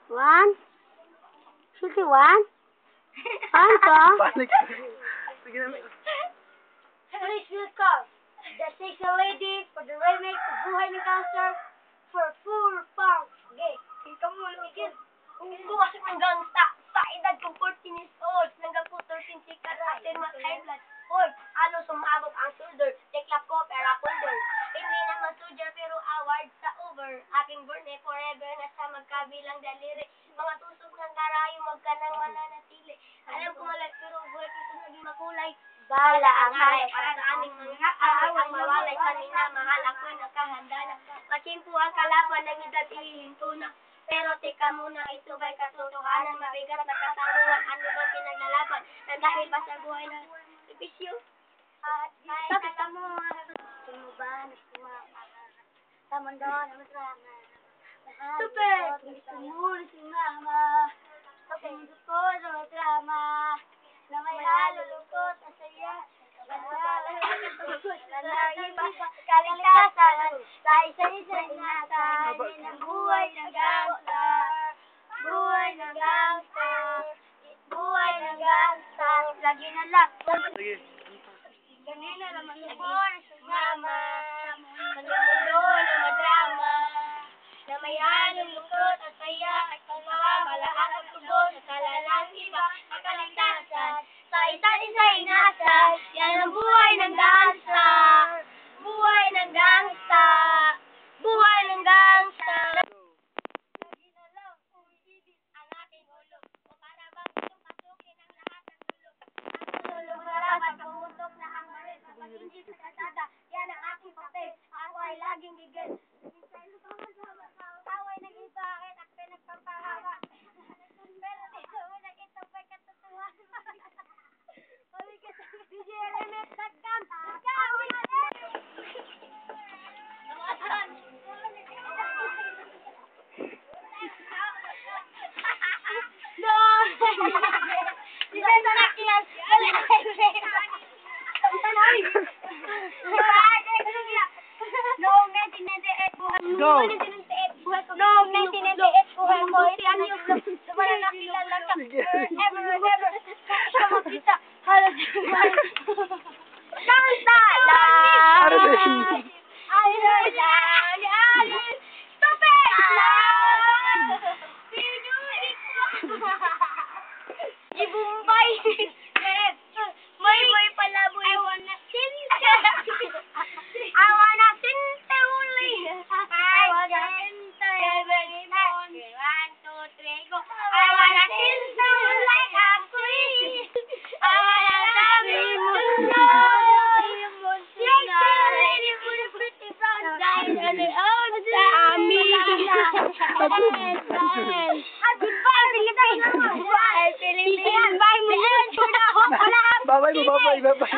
One. Sige, one. One ka? Balik. Sige na. Please welcome the sexy lady for the remake of Buhay ng Gangster for full punk. Okay. Ikaw mo, Igil. Gumasok ng gangsta sa edad kong 14 years old. Hanggang 14 sikat atin mag-highlight. Hoy, ano sumabog ang shoulder? Teklap ko, pera pulder. Hindi naman soldier pero award sa over. Aking burne forever na sa magkabilang daliri. Mga tusok ng karayo, magkanang mananatili. Alam ko malay pero buhay ko ito naging makulay. Bala ang halay para sa aming mga kaaway. Ang mawalay kanina, mahal ako'y nakahanda na. Machimpo ang kalaban ng edad ihinto na. Pero teka muna, ito ba'y katotohanan? Mabigat na katanungan, ano ba pinaglalaban? Nang dahil ba sa buhay na ibisyo? Bakit ka mo? Sumuban, sa mundo na masama. Super! Gusto mo na sumama. Sa mundo ko na madrama. Na may halulungkot at saya. Lalagay pa sa kalikasan. Sa isa-isa'y natin ang buhay ng gangster. Buhay ng gangster. Buhay ng gangster. Lagi na lang. Sige. Kanina naman mo na sumama. Manundo na madrama. Na may halong lungkot at saya. At pagmamalakas ang tubo sa kalalang iba. Ang kaligtasan. Sa isa't isa'y inaasal. Yan ang buhay ng gangsta. Buhay ng gangsta. Buhay ng gangsta. Lagi na lang umiibig ang aking ulo. O para bang gustong pasukin ang lahat ng dulo. Ang tulong harapan, pamutok na ang marit. Kapag hindi sa kasada, yan ang aking papel. Ako ay laging gigil. Minsan away ng iba, kahit ako nagpapahawa. Pero dito mo na ito ba'y katotohanan. Sabi ka sa DJ Element, nagkam! Gawin natin! Nawasan! No! DJ Element! Noong 1998, buhay ko. Go! Noong 1998, buhay ko. Iyan yung wala nakilala ka. Sige. Ever. Siya makita. Halos Gangsta lang! Ano ba yun? Ayun lang! Stupid lang! Ibumbay! May boy pala boy. I wanna sing. I wanna sing the only. I wanna sing the every night. 1, 2, 3, go. I wanna sing the like a queen. I wanna love you mundo. Like the lady with a pretty brown eyes and the old Sammy. Goodbye, Philippines. Goodbye, Philippines. Bye, Philippines. Babay mo, babay. Bye.